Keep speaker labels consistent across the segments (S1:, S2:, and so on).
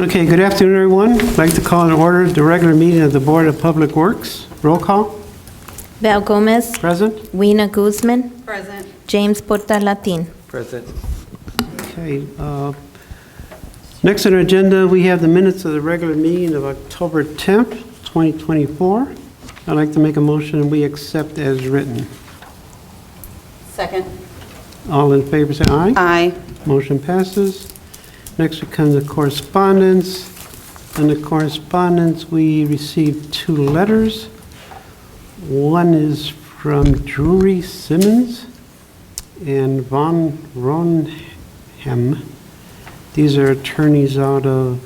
S1: Okay, good afternoon, everyone. I'd like to call in order the regular meeting of the Board of Public Works. Roll call.
S2: Val Gomez,
S1: Present.
S2: Weena Guzman,
S3: Present.
S2: James Portalatin.
S4: Present.
S1: Okay. Next on our agenda, we have the minutes of the regular meeting of October 10th, 2024. I'd like to make a motion we accept as written.
S3: Second.
S1: All in favor, say aye.
S3: Aye.
S1: Motion passes. Next we come to correspondence. In the correspondence, we received 2 letters. One is from Drury Simmons and Von Ronham. These are attorneys out of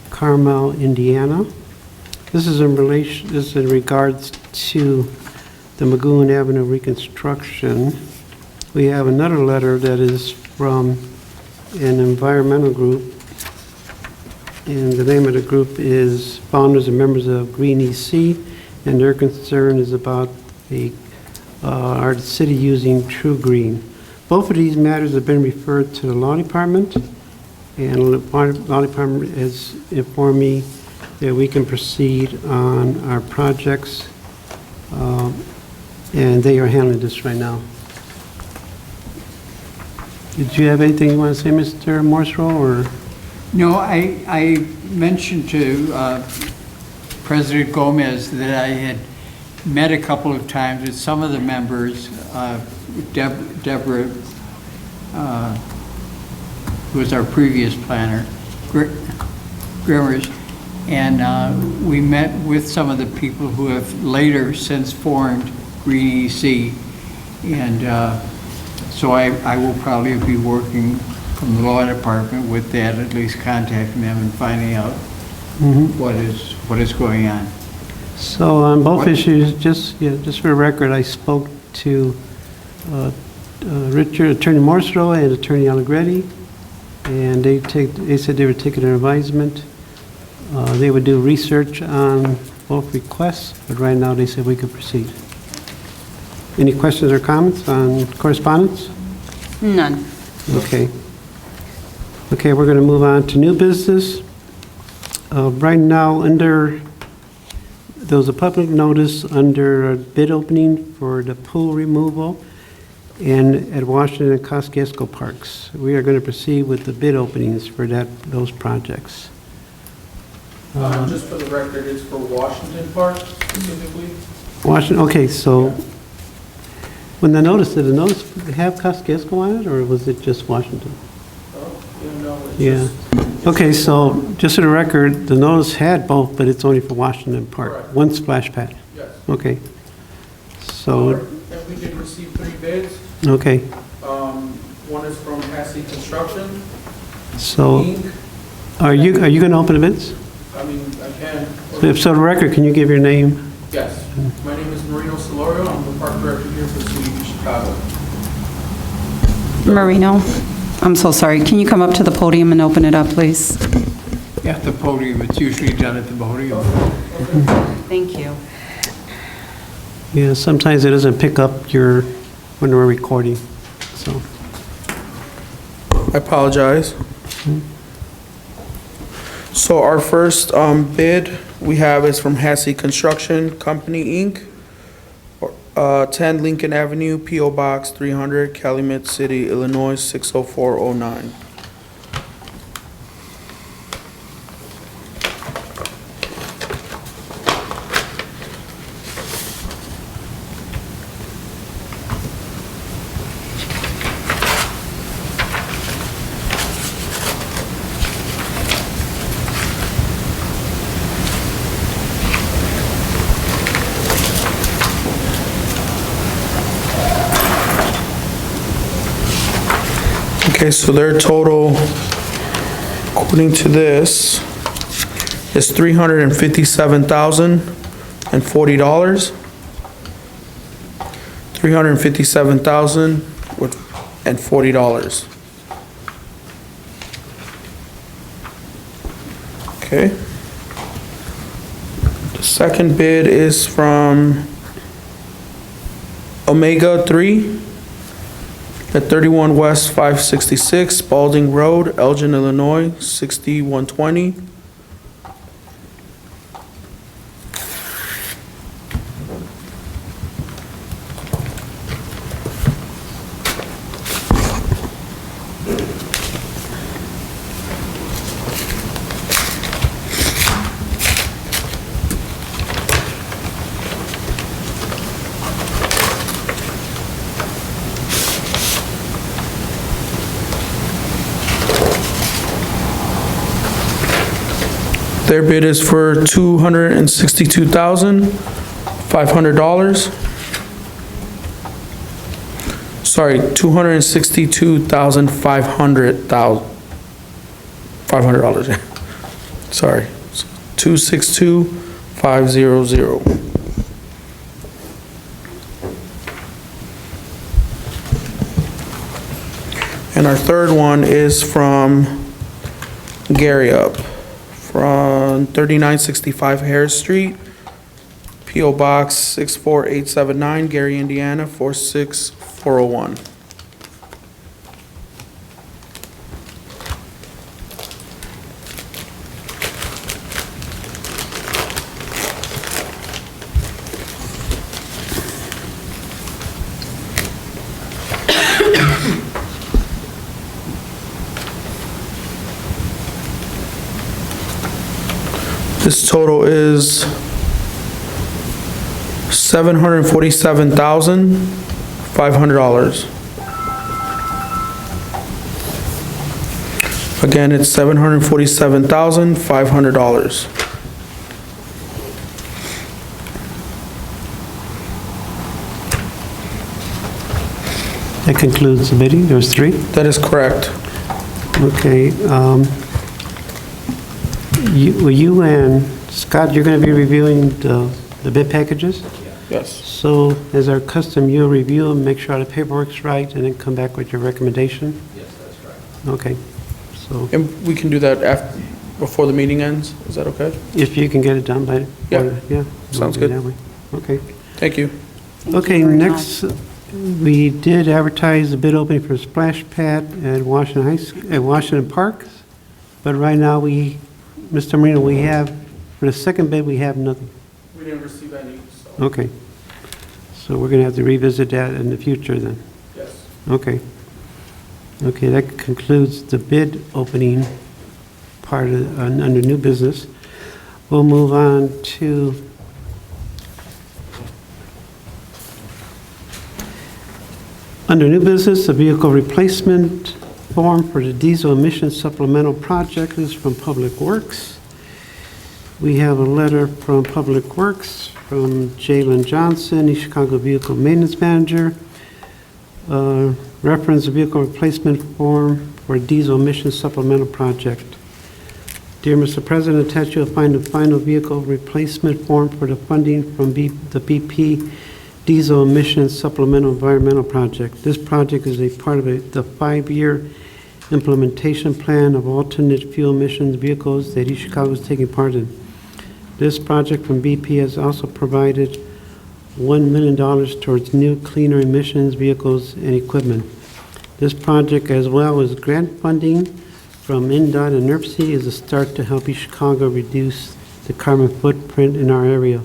S1: Carmel, Indiana. This is in regards to the Magoon Avenue reconstruction. We have another letter that is from an environmental group, and the name of the group is Founders and Members of Green EC, and their concern is about our city using True Green. Both of these matters have been referred to the law department, and the law department has informed me that we can proceed on our projects, and they are handling this right now. Did you have anything you want to say, Mr. Morserow, or?
S4: No, I mentioned to President Gomez that I had met a couple of times with some of the members, Deborah, who was our previous planner, Grimmers, and we met with some of the people who have later since formed Green EC, and so I will probably be working from the law department with that, at least contacting them and finding out what is going on.
S1: So on both issues, just for the record, I spoke to Attorney Morserow and Attorney Allegretti, and they said they would take an advisement. They would do research on both requests, but right now they said we could proceed. Any questions or comments on correspondence?
S3: None.
S1: Okay. Okay, we're going to move on to new business. Right now, there was a public notice under a bid opening for the pool removal and at Washington and Kosciuszko Parks. We are going to proceed with the bid openings for those projects.
S5: Just for the record, it's for Washington Park specifically.
S1: Washington, okay, so when the notice, did the notice have Kosciuszko on it, or was it just Washington?
S5: Oh, no, it's
S1: Yeah.
S5: just-
S1: Okay, so just for the record, the notice had both, but it's only for Washington Park.
S5: Correct.
S1: One splash pad.
S5: Yes.
S1: Okay. So,
S5: And we did receive 3 bids.
S1: okay,
S5: One is from Hassie Construction,
S1: so
S5: Inc.
S1: are you going to open the bids?
S5: I mean, I can.
S1: If so, the record, can you give your name?
S5: Yes. My name is Marino Solorio. I'm the park director here for the city of Chicago.
S3: Marino, I'm so sorry. Can you come up to the podium and open it up, please?
S4: At the podium, it's usually done at the podium.
S3: Thank you.
S1: Yeah, sometimes it doesn't pick up when we're recording, so.
S5: I apologize. So our first bid we have is from Hassie Construction Company, Inc., 10 Lincoln Avenue, P.O. Box 300, Calumet City, Illinois 60409. Okay, so their total, according to this, is $357,040. $357,040. Okay. The second bid is from Omega 3 at 31 West 566 Spalding Road, Elgin, Illinois, 6120. Their bid is for $262,500. Sorry, $262,500. Sorry, 262,500. And our third one is from Gary Up, from 3965 Harris Street, P.O. Box 64879, Gary, Indiana, 46401. This total is $747,500. Again, it's $747,500.
S1: That concludes the bidding. There's three.
S5: That is correct.
S1: Okay. You and Scott, you're going to be reviewing the bid packages?
S5: Yes.
S1: So as our custom, you'll review them, make sure the paperwork's right, and then come back with your recommendation?
S6: Yes, that's correct.
S1: Okay. So
S5: And we can do that after, before the meeting ends? Is that okay?
S1: if you can get it done by...
S5: Yeah.
S1: Yeah.
S5: Sounds
S1: we'll do
S5: good.
S1: that way. Okay.
S5: Thank you.
S1: Okay, next, we did advertise the bid opening for a splash pad at Washington Park, but right now Mr. Marino, we have, for the second bid, we have nothing.
S5: We didn't receive any, so.
S1: Okay. So we're going to have to revisit that in the future then.
S5: Yes.
S1: Okay. Okay, that concludes the bid opening part of, under new business. We'll move on to under new business, the vehicle replacement form for the diesel emission supplemental project is from Public Works. We have a letter from Public Works from Jalen Johnson, East Chicago Vehicle Maintenance Manager. Reference the vehicle replacement form for diesel emission supplemental project. Dear Mr. President, attached you'll find the final vehicle replacement form for the funding from the BP diesel emission supplemental environmental project. This project is a part of the 5-year implementation plan of alternate fuel emissions vehicles that East Chicago is taking part in. This project from BP has also provided $1 million towards new cleaner emissions vehicles and equipment. This project, as well as grant funding from NDOT and NERC, is a start to help East Chicago reduce the carbon footprint in our area.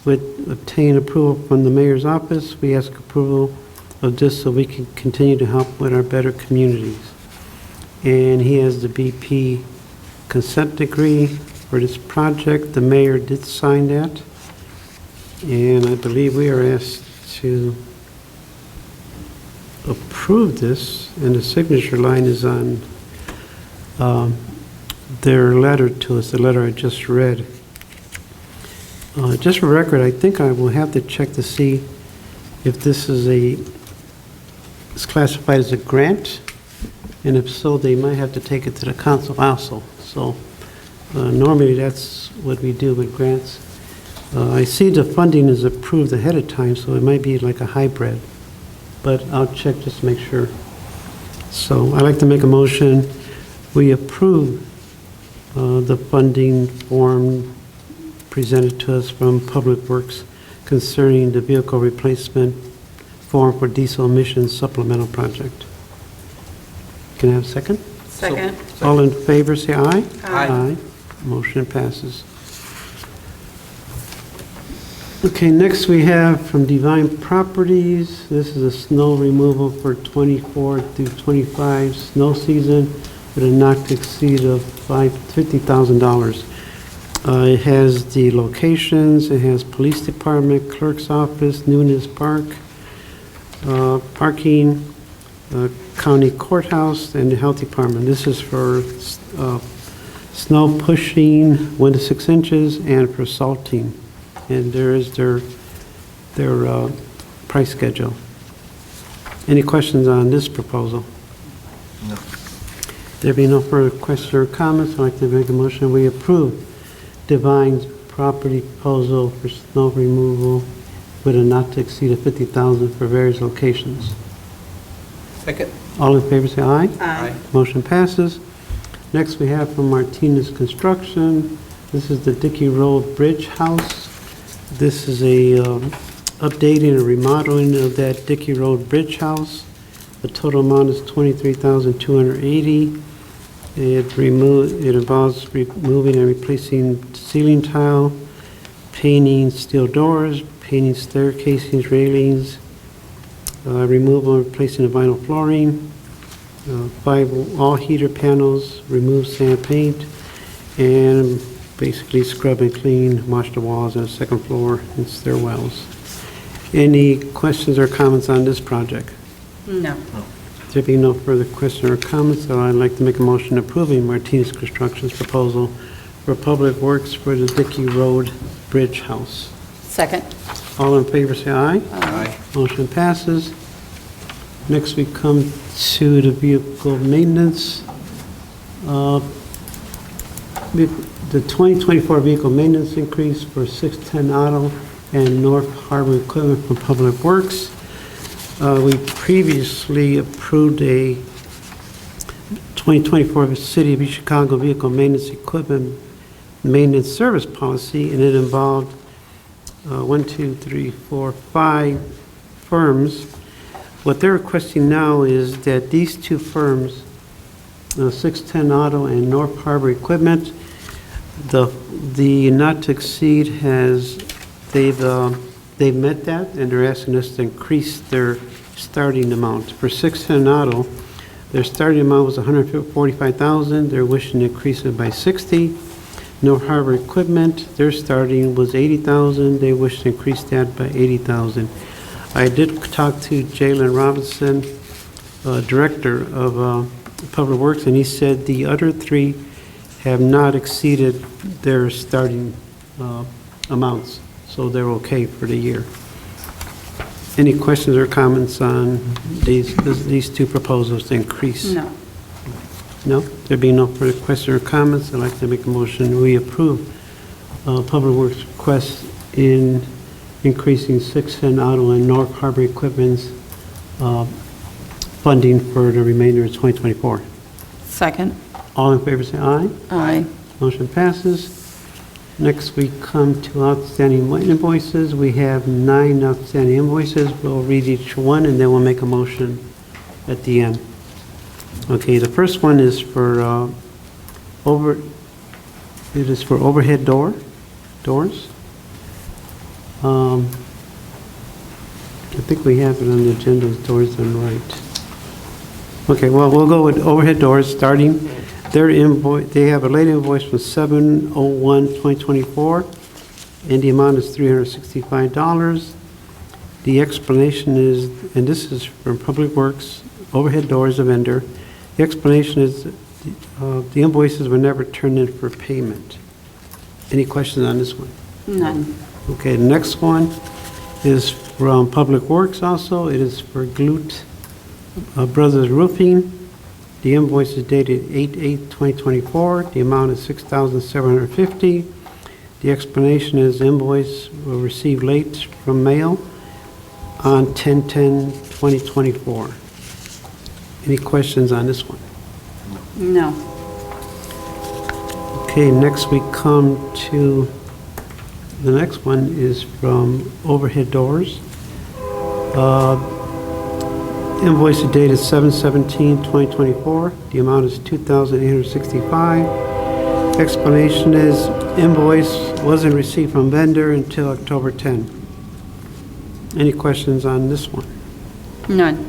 S1: With obtained approval from the mayor's office, we ask approval of this so we can continue to help with our better communities. And he has the BP consent decree for this project. The mayor did sign that. And I believe we are asked to approve this, and the signature line is on their letter to us, the letter I just read. Just for record, I think I will have to check to see if this is it's classified as a grant, and if so, they might have to take it to the council also. So normally that's what we do with grants. I see the funding is approved ahead of time, so it might be like a hybrid, but I'll check just to make sure. So I'd like to make a motion, we approve the funding form presented to us from Public Works concerning the vehicle replacement form for diesel emissions supplemental project. Can I have a second?
S3: Second.
S1: All in favor, say aye.
S5: Aye.
S1: Motion passes. Okay, next we have from Divine Properties, this is a snow removal for 24 through 25 snow season with a not to exceed of $50,000. It has the locations, it has police department, clerk's office, Nunes Park, parking, county courthouse, and the health department. This is for snow pushing 1 to 6 inches and for salting. And there is their price schedule. Any questions on this proposal?
S6: No.
S1: There be no further questions or comments, I'd like to make a motion we approve Divine's property proposal for snow removal with a not to exceed of $50,000 for various locations.
S6: Second.
S1: All in favor, say aye.
S6: Aye.
S1: Motion passes. Next, we have from Martinez Construction. This is the Dickey Road Bridge House. This is a updating and remodeling of that Dickey Road Bridge House. The total amount is $23,280. It involves removing and replacing ceiling tile, painting steel doors, painting staircasings, railings, removal and replacing the vinyl flooring, 5 all heater panels, remove sand paint, and basically scrub and clean, wash the walls on the second floor and stairwells. Any questions or comments on this project?
S3: No.
S1: There being no further questions or comments, so I'd like to make a motion approving Martinez Construction's proposal for Public Works for the Dickey Road Bridge House.
S3: Second.
S1: All in favor, say aye.
S6: Aye.
S1: Motion passes. Next, we come to the vehicle maintenance. The 2024 vehicle maintenance increase for 610 Auto and North Harbor Equipment from Public Works. We previously approved a 2024 City of East Chicago vehicle maintenance equipment maintenance service policy, and it involved 5 firms. What they're requesting now is that these 2 firms, 610 Auto and North Harbor Equipment, the not to exceed they've met that, and they're asking us to increase their starting amount. For 610 Auto, their starting amount was $145,000. They're wishing to increase it by $60,000. North Harbor Equipment, their starting was $80,000. They wish to increase that by $80,000. I did talk to Jalen Robinson, Director of Public Works, and he said the other 3 have not exceeded their starting amounts, so they're okay for the year. Any questions or comments on these 2 proposals to increase?
S3: No.
S1: No? There being no further questions or comments, I'd like to make a motion we approve Public Works request in increasing 610 Auto and North Harbor Equipment's funding for the remainder of 2024.
S3: Second.
S1: All in favor, say aye.
S3: Aye.
S1: Motion passes. Next, we come to outstanding invoices. We have 9 outstanding invoices. We'll read each one, and then we'll make a motion at the end. Okay, the first one is for overhead doors. I think we have it on the agenda as doors on the right. Okay, well, we'll go with overhead doors starting. Their invoice, they have a late invoice from 7/01/2024, and the amount is $365. The explanation is, and this is from Public Works, overhead doors, a vendor. The explanation is the invoices were never turned in for payment. Any questions on this one?
S3: None.
S1: Okay, the next one is from Public Works also. It is for Glute Brothers Roofing. The invoice is dated 8/8/2024. The amount is $6,750. The explanation is invoice will receive late from mail on 10/10/2024. Any questions on this one?
S3: No.
S1: Okay, next we come to, the next one is from Overhead Doors. Invoice dated 7/17/2024. The amount is $2,865. Explanation is invoice wasn't received from vendor until October 10. Any questions on this one?
S3: None.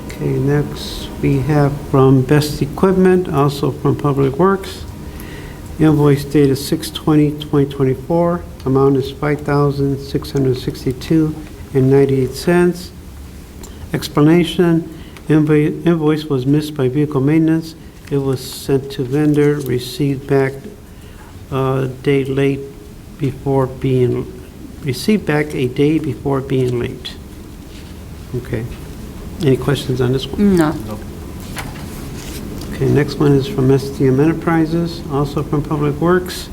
S1: Okay, next we have from Best Equipment, also from Public Works. Invoice dated 6/20/2024. Amount is $5,662.98. Explanation, invoice was missed by vehicle maintenance. It was sent to vendor, received back a day before being late. Okay. Any questions on this one?
S3: No.
S1: Okay, next one is from STM Enterprises, also from Public Works.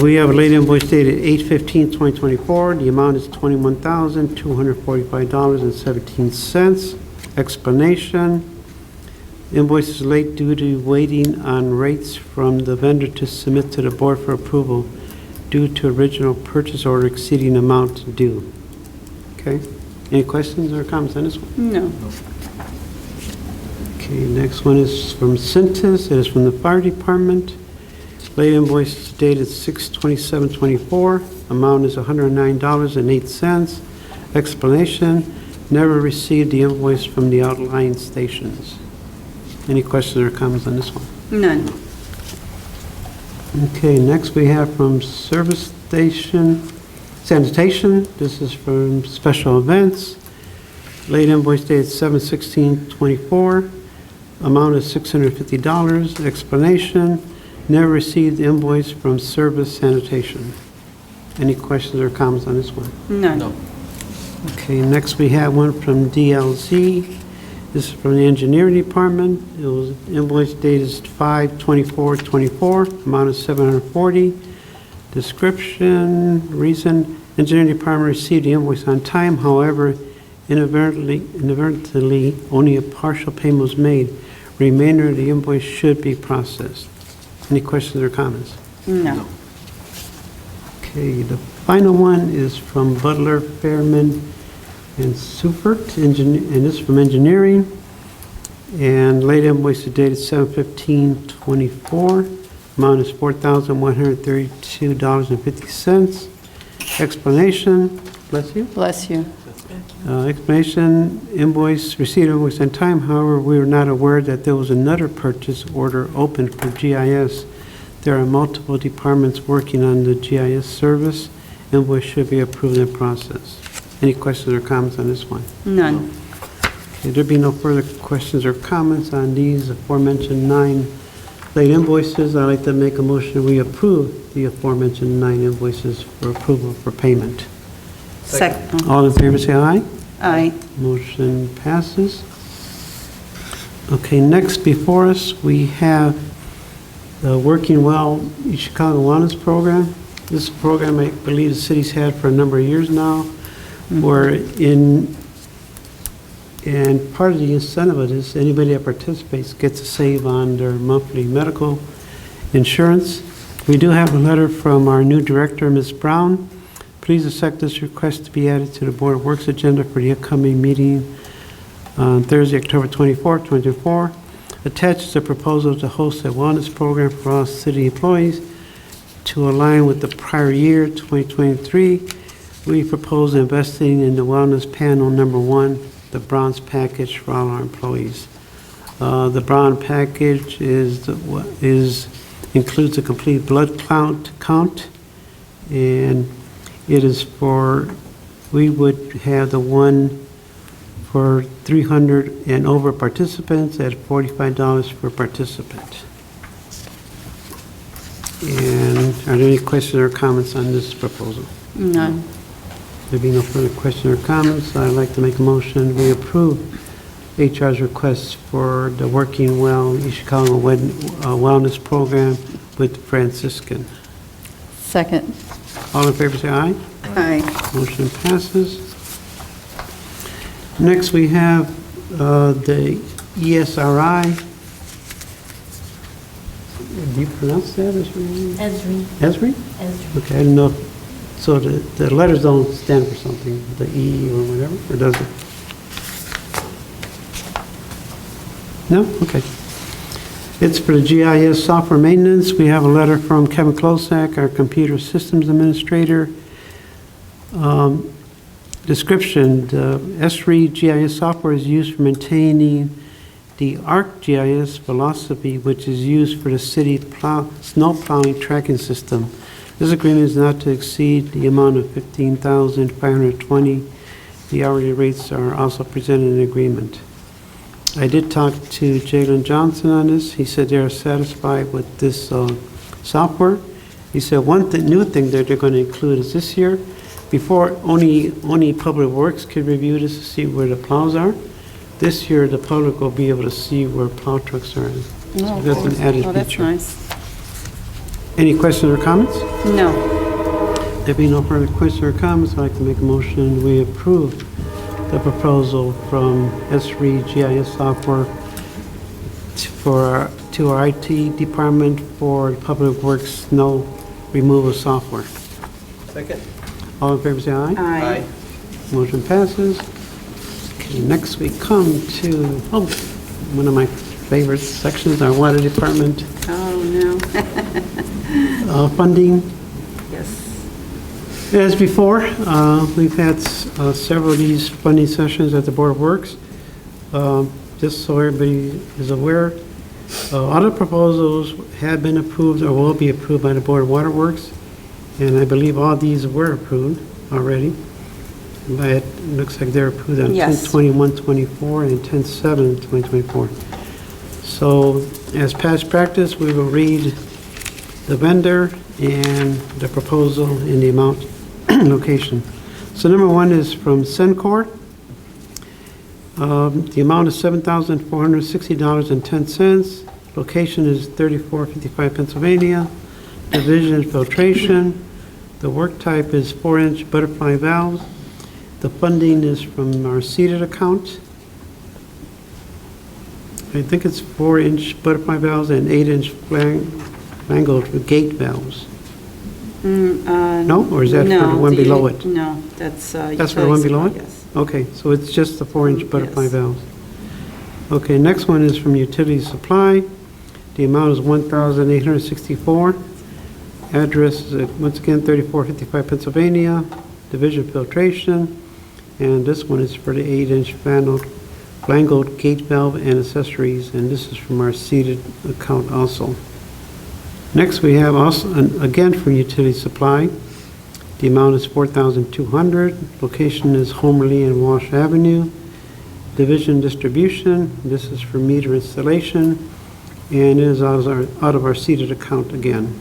S1: We have a late invoice dated 8/15/2024. The amount is $21,245.17. Explanation, invoice is late due to waiting on rates from the vendor to submit to the board for approval due to original purchase order exceeding amount due. Okay, any questions or comments on this one?
S3: No.
S1: Okay, next one is from Cintas. It is from the Fire Department. Late invoice dated 6/27/24. Amount is $109.08. Explanation, never received the invoice from the outlying stations. Any questions or comments on this one?
S3: None.
S1: Okay, next we have from Service Station Sanitation. This is from Special Events. Late invoice dated 7/16/24. Amount is $650. Explanation, never received invoice from Service Sanitation. Any questions or comments on this one?
S3: None.
S6: No.
S1: Okay, next we have one from DLZ. This is from the Engineering Department. It was invoice date is 5/24/24. Amount is $740. Description, reason, Engineering Department received the invoice on time. However, inadvertently, only a partial payment was made. Remainder of the invoice should be processed. Any questions or comments?
S3: No.
S1: Okay, the final one is from Butler, Fairman, and Seufert, and this is from engineering. And late invoice is dated 7/15/24. Amount is $4,132.50. Explanation, bless you.
S3: Bless you.
S1: Explanation, invoice, received invoice on time. However, we were not aware that there was another purchase order open for GIS. There are multiple departments working on the GIS service. Invoice should be approved and processed. Any questions or comments on this one?
S3: None.
S1: Okay, there be no further questions or comments on these aforementioned 9 late invoices. I'd like to make a motion we approve the aforementioned 9 invoices for approval for payment.
S3: Second.
S1: All in favor, say aye.
S3: Aye.
S1: Motion passes. Okay, next before us, we have the Working Well East Chicago Wellness Program. This is a program I believe the city's had for a number of years now, where and part of the incentive of this, anybody that participates gets to save on their monthly medical insurance. We do have a letter from our new director, Ms. Brown. Please accept this request to be added to the Board of Works agenda for the upcoming meeting on Thursday, October 24, 2024. Attached is a proposal to host a wellness program for all city employees to align with the prior year, 2023. We propose investing in the wellness panel number 1, the bronze package for all our employees. The bronze package includes a complete blood count, and it is for, we would have the one for 300 and over participants at $45 per participant. And are there any questions or comments on this proposal?
S3: None.
S1: There be no further questions or comments, I'd like to make a motion we approve HR's request for the Working Well East Chicago Wellness Program with Franciscan.
S3: Second.
S1: All in favor, say aye.
S3: Aye.
S1: Motion passes. Next, we have the ESRI. Do you pronounce that as
S2: Esri.
S1: Esri?
S2: Esri.
S1: Okay, I didn't know if So the letters don't stand for something, the E or whatever, or does it? No? Okay. It's for the GIS software maintenance. We have a letter from Kevin Klosak, our computer systems administrator. Description, the S3 GIS software is used for maintaining the ArcGIS philosophy, which is used for the city snow plowing tracking system. This agreement is not to exceed the amount of $15,520. The hourly rates are also presented in the agreement. I did talk to Jalen Johnson on this. He said they are satisfied with this software. He said one new thing that they're going to include is this year, before only Public Works could review this to see where the plows are. This year, the public will be able to see where plow trucks are. So that's an added
S3: Oh, that's
S1: feature.
S3: nice.
S1: Any questions or comments?
S3: No.
S1: There being no further questions or comments, I'd like to make a motion we approve the proposal from S3 GIS software to our IT department for Public Works snow removal software.
S6: Second.
S1: All in favor, say aye.
S3: Aye.
S1: Motion passes. Okay, next we come to, one of my favorite sections, our water department
S3: Oh, no.
S1: funding.
S3: Yes.
S1: As before, we've had several of these funding sessions at the Board of Works. Just so everybody is aware, all the proposals have been approved or will be approved by the Board of Water Works, and I believe all these were approved already. But it looks like they're approved on
S3: Yes.
S1: 10/21/24 and 10/7/2024. So as past practice, we will read the vendor and the proposal and the amount location. So number one is from Cencor. The amount is $7,460.10. Location is 3455 Pennsylvania. Division filtration. The work type is 4-inch butterfly valves. The funding is from our seated account. I think it's 4-inch butterfly valves and 8-inch flangled gate valves. No? Or is that for the one below it?
S3: No, that's.
S1: That's for the one below it?
S3: Yes.
S1: Okay, so it's just the 4-inch butterfly
S3: Yes.
S1: valves. Okay, next one is from Utility Supply. The amount is $1,864. Address is, once again, 3455 Pennsylvania, Division Filtration. And this one is for the 8-inch flangled gate valve and accessories, and this is from our seated account also. Next, we have also, again from Utility Supply. The amount is $4,200. Location is Homerly and Walsh Avenue. Division Distribution, this is for meter installation, and it is out of our seated account again.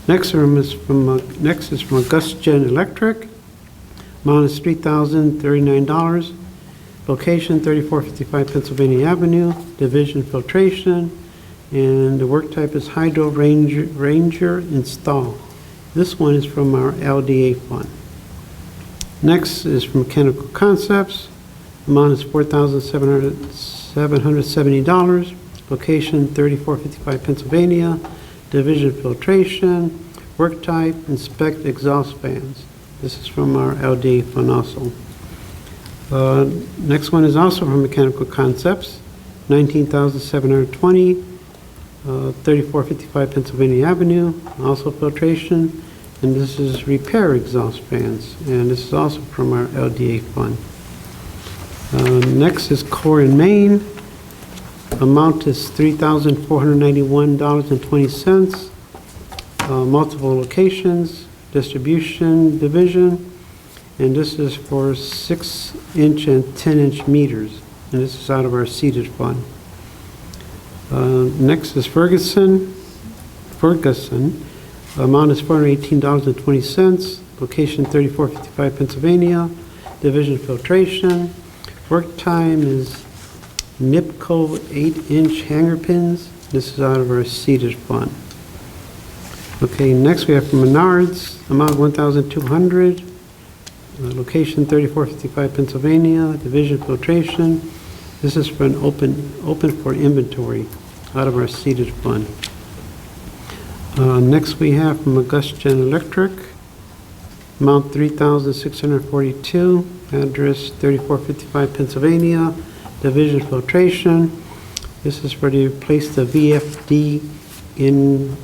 S1: Next is from AugusGen Electric. Amount is $3,039. Location 3455 Pennsylvania Avenue. Division filtration, and the work type is Hydro Ranger install. This one is from our LDA fund. Next is from Mechanical Concepts. Amount is $4,770. Location 3455 Pennsylvania. Division filtration. Work type, inspect exhaust fans. This is from our LDA fund also. Next one is also from Mechanical Concepts. $19,720. 3455 Pennsylvania Avenue. Also filtration. And this is repair exhaust fans. And this is also from our LDA fund. Next is Core in Maine. Amount is $3,491.20. Multiple locations, distribution division, and this is for 6-inch and 10-inch meters, and this is out of our seated fund. Next is Ferguson. Amount is $418.20. Location 3455 Pennsylvania. Division filtration. Work time is NIPCO 8-inch hanger pins. This is out of our seated fund. Okay, next we have from Menards, amount $1,200. Location 3455 Pennsylvania. Division filtration. This is for an open for inventory out of our seated fund. Next we have from AugusGen Electric. amount $3,642, address 3455 Pennsylvania, Division Filtration. This is for to replace the VFD in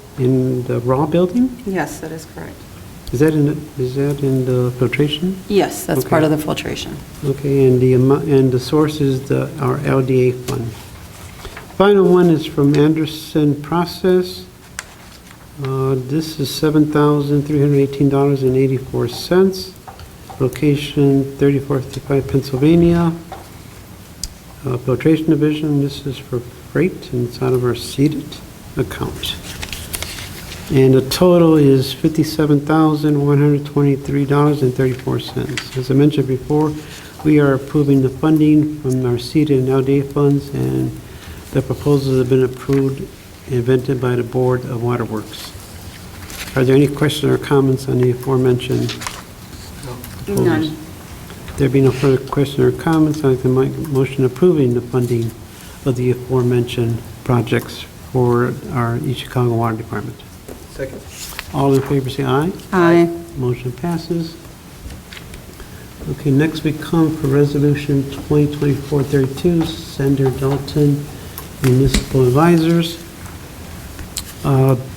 S1: the raw building?
S3: Yes, that is correct.
S1: Is that in the filtration?
S3: Yes, that's
S1: Okay.
S3: part of the filtration.
S1: Okay, and the source is our LDA fund. Final one is from Anderson Process. This is $7,318.84. Location 3455 Pennsylvania. Filtration Division, this is for freight, and it's out of our seated account. And the total is $57,123.34. As I mentioned before, we are approving the funding from our seated and LDA funds, and the proposals have been approved and vetted by the Board of Waterworks. Are there any questions or comments on the aforementioned?
S3: None.
S1: There be no further questions or comments, I'd like to make a motion approving the funding of the aforementioned projects for our East Chicago Water Department.
S6: Second.
S1: All in favor, say aye.
S3: Aye.
S1: Motion passes. Okay, next we come for Resolution 2024-32, Sender Dalton Municipal Advisors.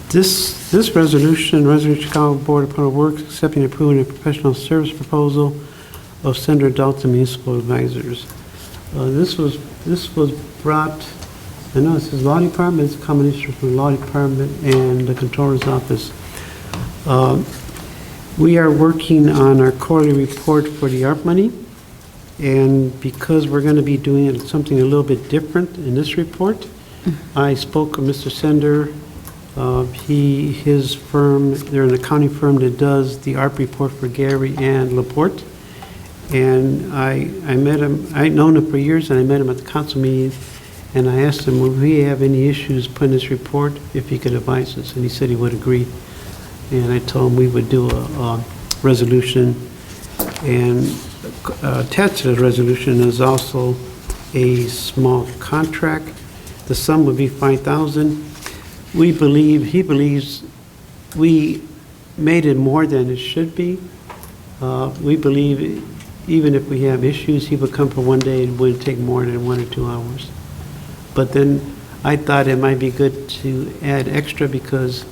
S1: This resolution, Chicago Board of Public Works accepting and approving a professional service proposal of Sender Dalton Municipal Advisors. This was brought, I know it says Law Department, it's a combination from the Law Department and the Controller's Office. We are working on our quarterly report for the ARP money, and because we're going to be doing something a little bit different in this report, I spoke with Mr. Sender. His firm, they're an accounting firm that does the ARP report for Gary and LaPorte. And I met him, I'd known him for years, and I met him at the council meeting, and I asked him, would we have any issues putting this report, if he could advise us, and he said he would agree. And I told him we would do a resolution, and attached to the resolution is also a small contract. The sum would be $5,000. He believes we made it more than it should be. We believe even if we have issues, he would come for one day and wouldn't take more than 1 or 2 hours. But then I thought it might be good to add extra because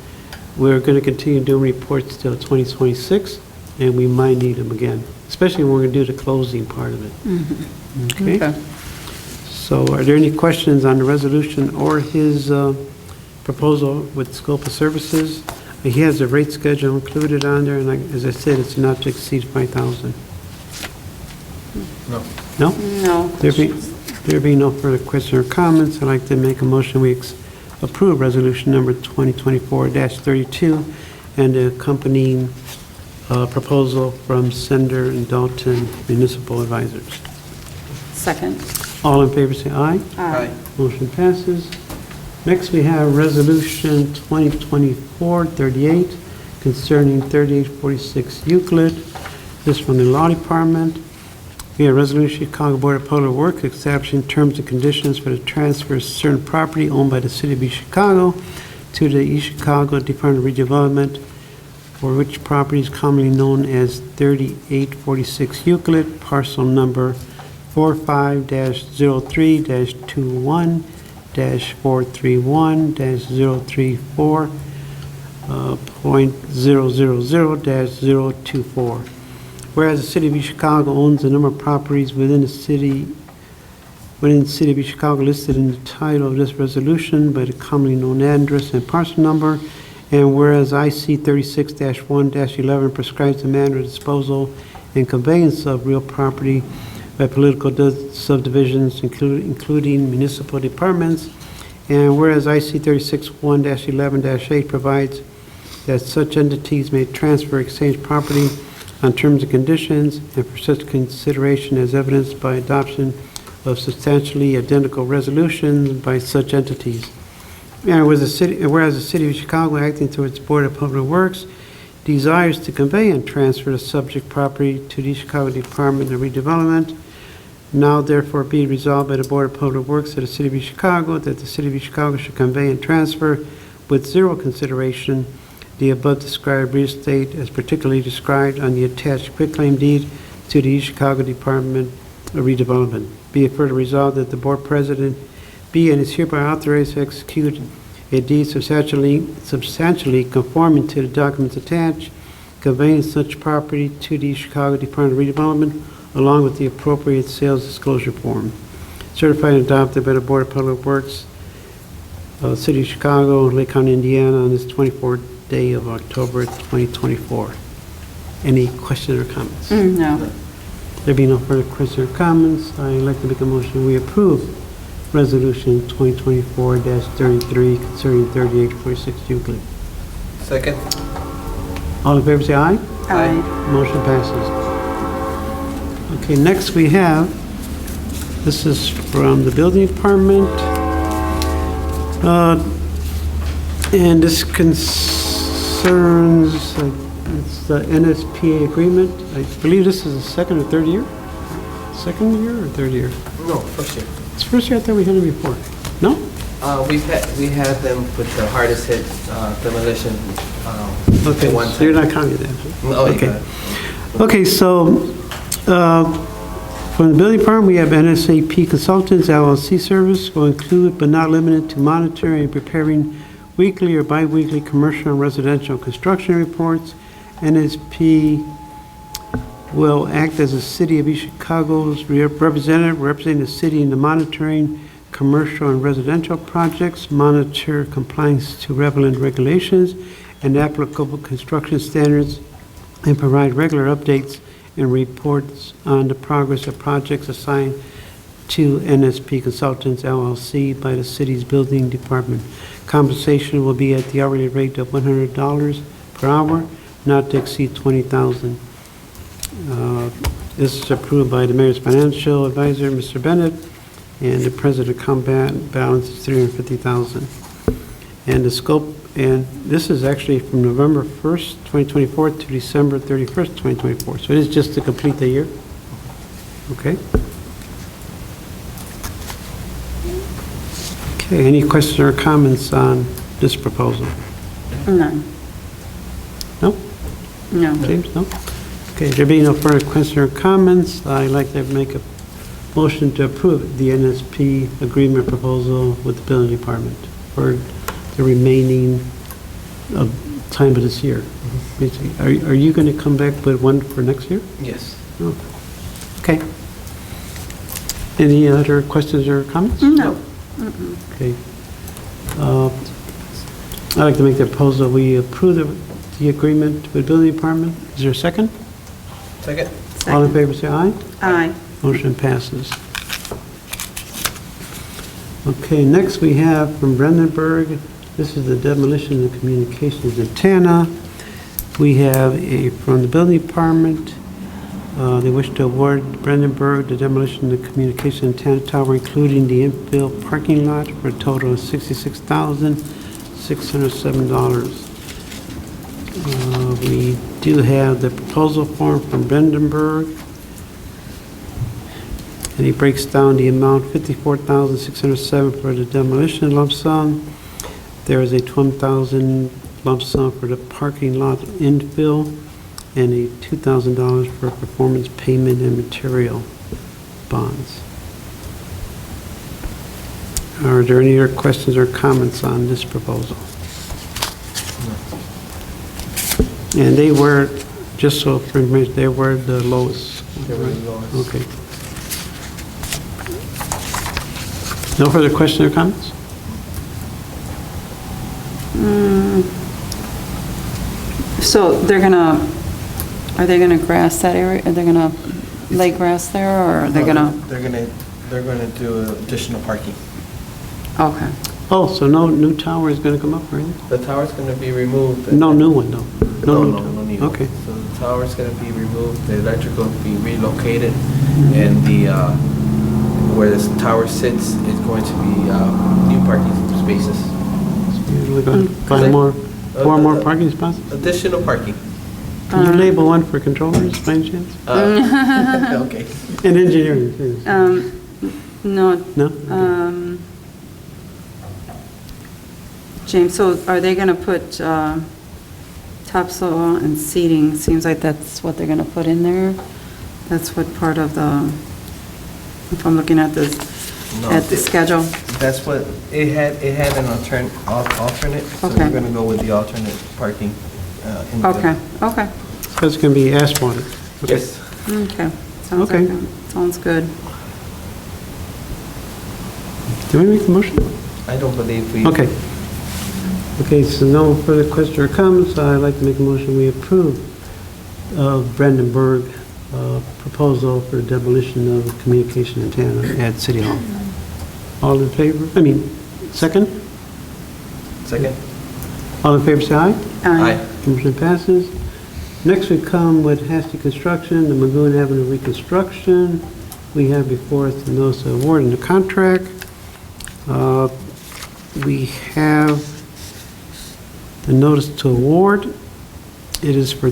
S1: we're going to continue doing reports till 2026, and we might need them again, especially when we're going to do the closing part of it. Okay? So are there any questions on the resolution or his proposal with scope of services? He has a rate schedule included on there, and as I said, it's not to exceed $5,000.
S6: No.
S1: No?
S3: No.
S1: There being no further questions or comments, I'd like to make a motion we approve resolution number 2024-32 and the accompanying proposal from Sender and Dalton Municipal Advisors.
S3: Second.
S1: All in favor say aye.
S6: Aye.
S1: Motion passes. Next, we have Resolution 2024-38 concerning 3846 Euclid. This is from the Law Department. We have Resolution Chicago Board of Public Works establishing terms and conditions for the transfer of certain property owned by the City of East Chicago to the East Chicago Department of Redevelopment, for which property is commonly known as 3846 Euclid, parcel number 45-03-201-431.000-024. Whereas the City of East Chicago owns a number of properties within the City of East Chicago listed in the title of this resolution by the commonly known address and parcel number, and whereas IC 36-1-11 prescribes the manner of disposal and conveyance of real property by political subdivisions, including municipal departments, and whereas IC 36-1-11-8 provides that such entities may transfer exchange property on terms and conditions, and for such consideration as evidenced by adoption of substantially identical resolutions by such entities. And whereas the City of Chicago, acting through its Board of Public Works, desires to convey and transfer the subject property to the Chicago Department of Redevelopment, now therefore be resolved by the Board of Public Works of the City of East Chicago that the City of East Chicago should convey and transfer with zero consideration the above described real estate as particularly described on the attached quitclaim deed to the East Chicago Department of Redevelopment. Be it further resolved that the board president be and is hereby authorized to execute a deed substantially conforming to the documents attached, conveying such property to the East Chicago Department of Redevelopment, along with the appropriate sales disclosure form. Certified and adopted by the Board of Public Works, City of Chicago, Lake County, Indiana, on this 24th day of October 2024. Any questions or comments?
S3: No.
S1: There be no further questions or comments, I'd like to make a motion we approve Resolution 2024-33 concerning 3846 Euclid.
S6: Second?
S1: All in favor, say aye.
S3: Aye.
S1: Motion passes. Okay, next we have, this is from the building department. And this concerns, it's the NSPA agreement. I believe this is the second or third year? Second year or third year?
S6: No, first year.
S1: It's first year, I thought we had it before. No?
S6: We had them put the hardest hit demolition.
S1: Okay,
S6: one
S1: so you're
S6: time.
S1: not counting that, huh?
S6: Oh,
S1: Okay.
S6: yeah.
S1: Okay, so from the building department, we have NSAP Consultants LLC service will include but not limited to monitoring and preparing weekly or bi-weekly commercial and residential construction reports. NSP will act as a City of East Chicago's representative, representing the city in the monitoring commercial and residential projects, monitor compliance to relevant regulations and applicable construction standards, and provide regular updates and reports on the progress of projects assigned to NSP Consultants LLC by the city's building department. Compensation will be at the hourly rate of $100 per hour, not to exceed $20,000. This is approved by the mayor's financial advisor, Mr. Bennett, and the president account balance is $350,000. And the scope, and this is actually from November 1st, 2024 to December 31st, 2024. So it is just to complete the year. Okay. Okay, any questions or comments on this proposal?
S3: None.
S1: No?
S3: No.
S1: James, no? Okay, there being no further questions or comments, I'd like to make a motion to approve the NSP agreement proposal with the building department for the remaining time of this year. Basically, are you going to come back with one for next year?
S6: Yes.
S1: Oh, okay. Any other questions or comments?
S3: No.
S1: Okay. I'd like to make the proposal, we approve the agreement with the building department. Is there a second?
S6: Second?
S1: All in favor, say aye.
S3: Aye.
S1: Motion passes. Okay, next we have from Brandenburg, this is the demolition and communications antenna. We have from the building department, they wish to award Brandenburg the demolition and communication antenna tower, including the infill parking lot, for a total of $66,607. We do have the proposal form from Brandenburg, and he breaks down the amount, $54,607 for the demolition lump sum. There is a $12,000 lump sum for the parking lot infill, and a $2,000 for performance payment and material bonds. Are there any other questions or comments on this proposal? And they were, just so for information, they were the lowest.
S6: They were the lowest.
S1: Okay. No further questions or comments?
S3: So are they gonna grass that area? Are they gonna lay grass there, or are they gonna?
S6: They're gonna do additional parking.
S3: Okay.
S1: Oh, so no new tower is going to come up, or anything?
S6: The tower's gonna be removed.
S1: No new one, no.
S6: No
S1: new tower.
S6: new one.
S1: Okay.
S6: So the tower's gonna be removed, the electrical will be relocated, and the, where this tower sits is going to be, new parking spaces.
S1: You're going to find more parking spots?
S6: Additional parking.
S1: Can you label one for controllers, by any chance?
S6: Okay.
S1: And engineering, too.
S3: No.
S1: No?
S3: James, so are they gonna put, Topsoil and seeding, seems like that's what they're gonna put in there. That's what part of the, if I'm looking at this,
S6: No,
S3: at the schedule.
S6: That's what, it had an alternate, so
S3: Okay.
S6: we're gonna go with the alternate parking. in the-
S3: Okay, okay,
S1: So it's going to be asphalt. Okay.
S6: Yes.
S3: okay. Sounds
S1: Okay.
S3: like, sounds good.
S1: Do we make the motion?
S6: I don't believe we.
S1: Okay. Okay, so no further question or comments. I'd like to make a motion, we approve Brandenburg proposal for demolition of communication antenna at City Hall. All in favor? Second?
S6: Second?
S1: All in favor, say aye.
S6: Aye.
S1: Motion passes. Next, we come with Hasty Construction, the Magoon Avenue reconstruction. We have before us the notice of award and the contract. We have the notice to award. It is for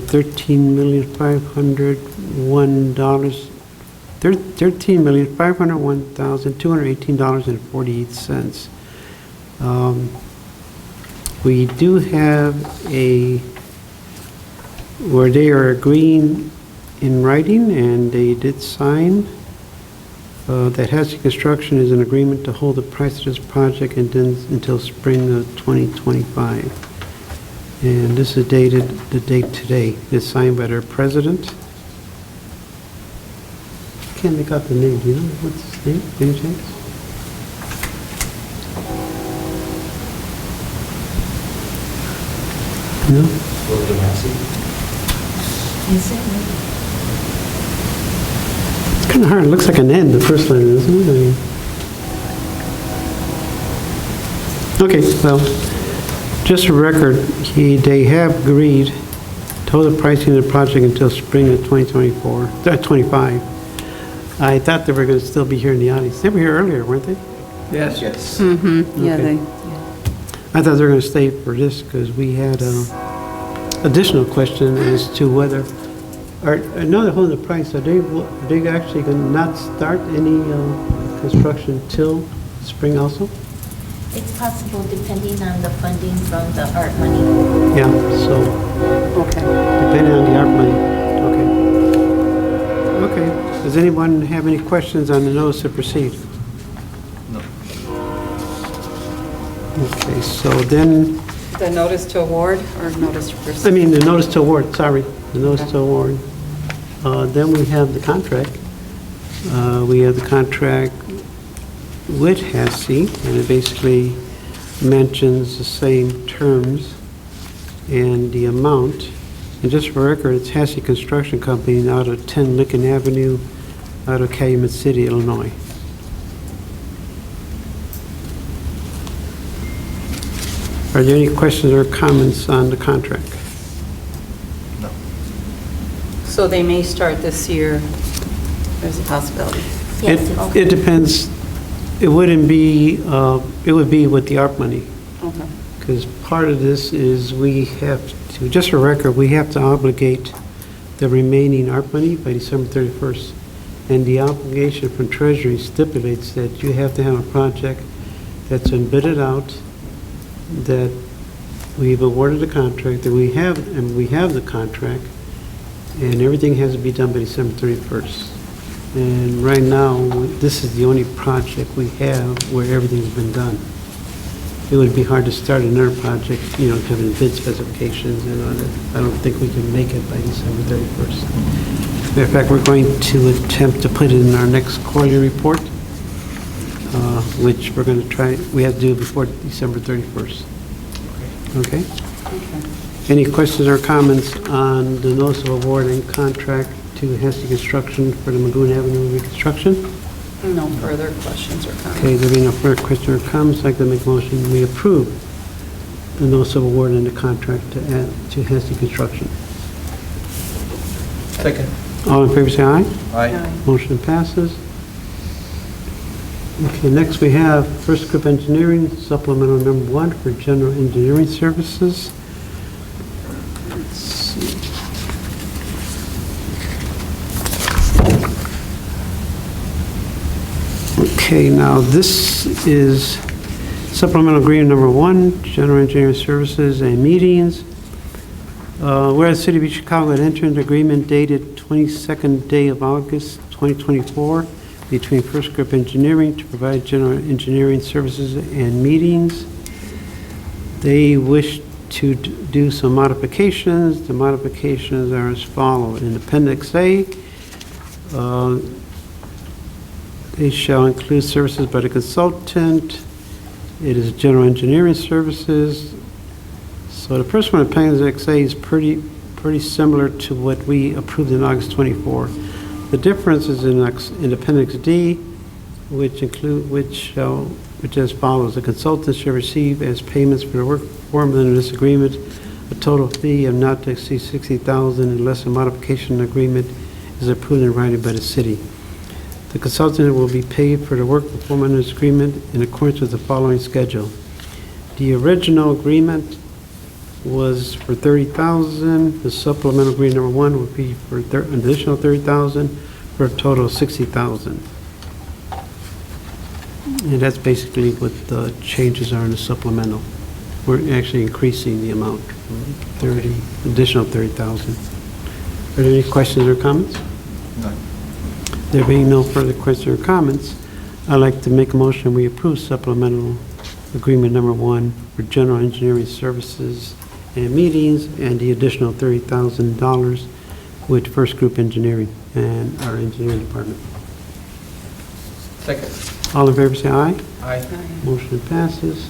S1: $13,501,218.48. We do have where they are agreeing in writing, and they did sign, that Hasty Construction is in agreement to hold the price of this project until spring of 2025. And this is dated, the date today. It's signed by their president. Can't make out the name, do you know what's his name, any chance? No? It's kind of hard. It looks like an N, the first line, doesn't it? Okay, well, just a record, they have agreed to hold the pricing of the project until spring of 25. I thought they were going to still be here in the audience. They were here earlier, weren't they?
S4: Yes.
S6: Yes.
S3: Mm-hmm, yeah,
S1: Okay.
S3: they,
S1: I thought they were going to stay for this because we had additional question as to whether, I know they're holding the price, are they actually going to not start any construction till spring also?
S2: It's possible depending on the funding from the art money.
S1: Yeah, so
S3: okay.
S1: depending on the art money, okay. Okay, does anyone have any questions on the notice to proceed?
S6: No.
S1: Okay, so then,
S3: The notice to award or notice to proceed?
S1: the notice to award, sorry, the notice to award. Then we have the contract. We have the contract with Hasty, and it basically mentions the same terms and the amount. And just for record, it's Hasty Construction Company out of 10 Lincoln Avenue, out of Calumet City, Illinois. Are there any questions or comments on the contract?
S6: No.
S3: So they may start this year, there's a possibility.
S2: Yes,
S1: It depends. It wouldn't be, it would be with the ARP money,
S3: Okay.
S1: because part of this is we have to, just for record, we have to obligate the remaining ARP money by December 31st. And the obligation from Treasury stipulates that you have to have a project that's been bidded out, that we've awarded the contract, that we have the contract, and everything has to be done by December 31st. And right now, this is the only project we have where everything's been done. It would be hard to start another project, having bid specifications and all that. I don't think we can make it by December 31st. Matter of fact, we're going to attempt to put it in our next quarterly report, which we're going to try, we have to do before December 31st. Okay? Any questions or comments on the notice of award and contract to Hasty Construction for the Magoon Avenue reconstruction?
S3: No further questions or comments?
S1: Okay, there being no further questions or comments, I'd like to make a motion, we approve the notice of award and the contract to Hasty Construction.
S6: Second?
S1: All in favor, say aye.
S6: Aye.
S1: Motion passes. Okay, next we have First Group Engineering, supplemental number 1 for general engineering services. Let's see. Okay, now this is supplemental agreement number 1, general engineering services and meetings. Whereas the City of Chicago had entered into agreement dated 22nd day of August 2024 between First Group Engineering to provide general engineering services and meetings. They wish to do some modifications. The modifications are as follows. In Appendix A, they shall include services by the consultant. It is general engineering services. So the first one, Appendix A, is pretty similar to what we approved in August 24. The difference is in Appendix D, which as follows: the consultant shall receive as payments for the work performed under this agreement a total fee of not to exceed $60,000 unless a modification agreement is approved in writing by the city. The consultant will be paid for the work performed under this agreement in accordance with the following schedule. The original agreement was for $30,000. The supplemental agreement number 1 would be for an additional $30,000 for a total of $60,000. And that's basically what the changes are in the supplemental. We're actually increasing the amount from additional $30,000. Are there any questions or comments?
S6: None.
S1: There being no further questions or comments, I'd like to make a motion we approve supplemental agreement number 1 for general engineering services and meetings and the additional $30,000 with First Group Engineering and our engineering department.
S6: Second.
S1: All in favor say aye.
S6: Aye.
S1: Motion passes.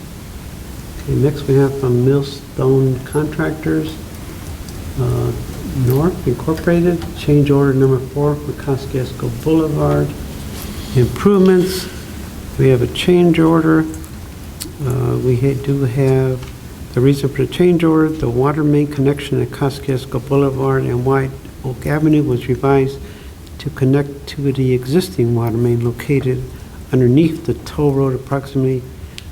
S1: Okay, next we have from Millstone Contractors, North Incorporated, change order number 4 for Kosciuszko Boulevard improvements. We have a change order. We do have the reason for the change order: the water main connection at Kosciuszko Boulevard and White Oak Avenue was revised to connect to the existing water main located underneath the toll road approximately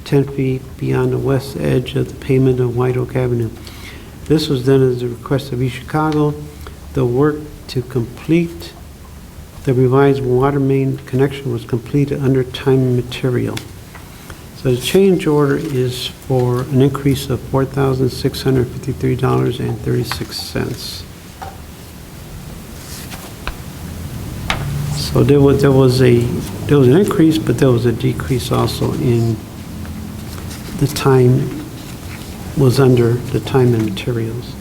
S1: 10 feet beyond the west edge of the pavement of White Oak Avenue. This was done as a request of East Chicago. The work to complete the revised water main connection was completed under time and material. So the change order is for an increase of $4,653.36. So there was an increase, but there was a decrease also in the time was under the time and materials.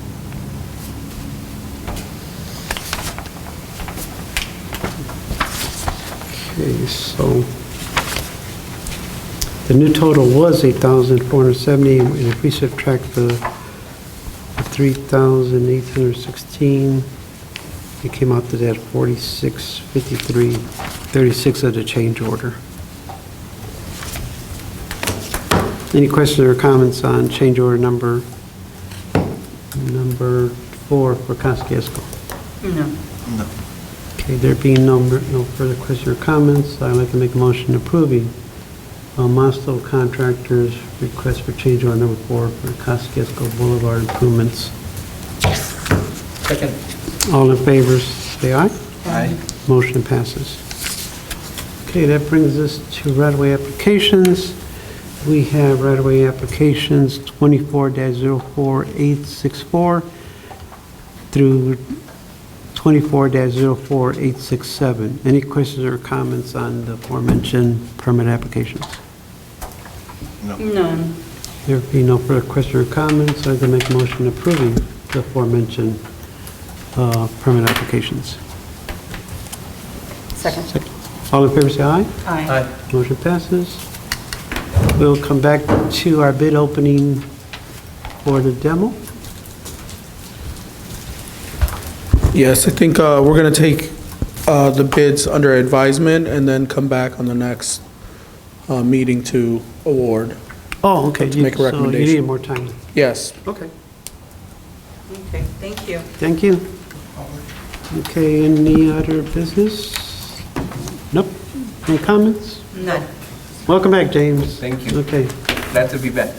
S1: Okay, so the new total was $8,470, and if we subtract the $3,816, it came out to that $46.53.36 of the change order. Any questions or comments on change order number 4 for Kosciuszko?
S3: No.
S6: No.
S1: Okay, there being no further questions or comments, I'd like to make a motion approving Milestone Contractors' request for change order number 4 for Kosciuszko Boulevard improvements.
S6: Second.
S1: All in favor, say aye.
S6: Aye.
S1: Motion passes. Okay, that brings us to right-of-way applications. We have right-of-way applications 24-04864 through 24-04867. Any questions or comments on the aforementioned permit applications?
S3: None.
S1: There being no further questions or comments, I'd like to make a motion approving the aforementioned permit applications.
S3: Second.
S1: All in favor, say aye.
S3: Aye.
S1: Motion passes. We'll come back to our bid opening for the demo.
S5: Yes, I think we're going to take the bids under advisement and then come back on the next meeting to award.
S1: Oh, okay.
S5: To make a
S1: So you
S5: recommendation.
S1: needed more time.
S5: Yes.
S1: Okay.
S3: Okay, thank you.
S1: Thank you. Okay, any other business? Nope. Any comments?
S3: None.
S1: Welcome back, James.
S6: Thank you.
S1: Okay.
S6: Glad to be back.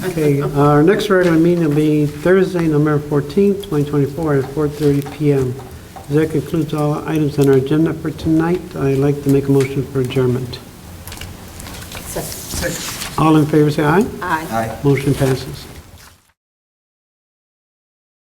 S1: Okay, our next regular meeting will be Thursday, November 14th, 2024 at 4:30 PM. That concludes all items on our agenda for tonight. I'd like to make a motion for adjournment.
S2: Second.
S1: All in favor, say aye.
S2: Aye.
S6: Aye.
S1: Motion passes.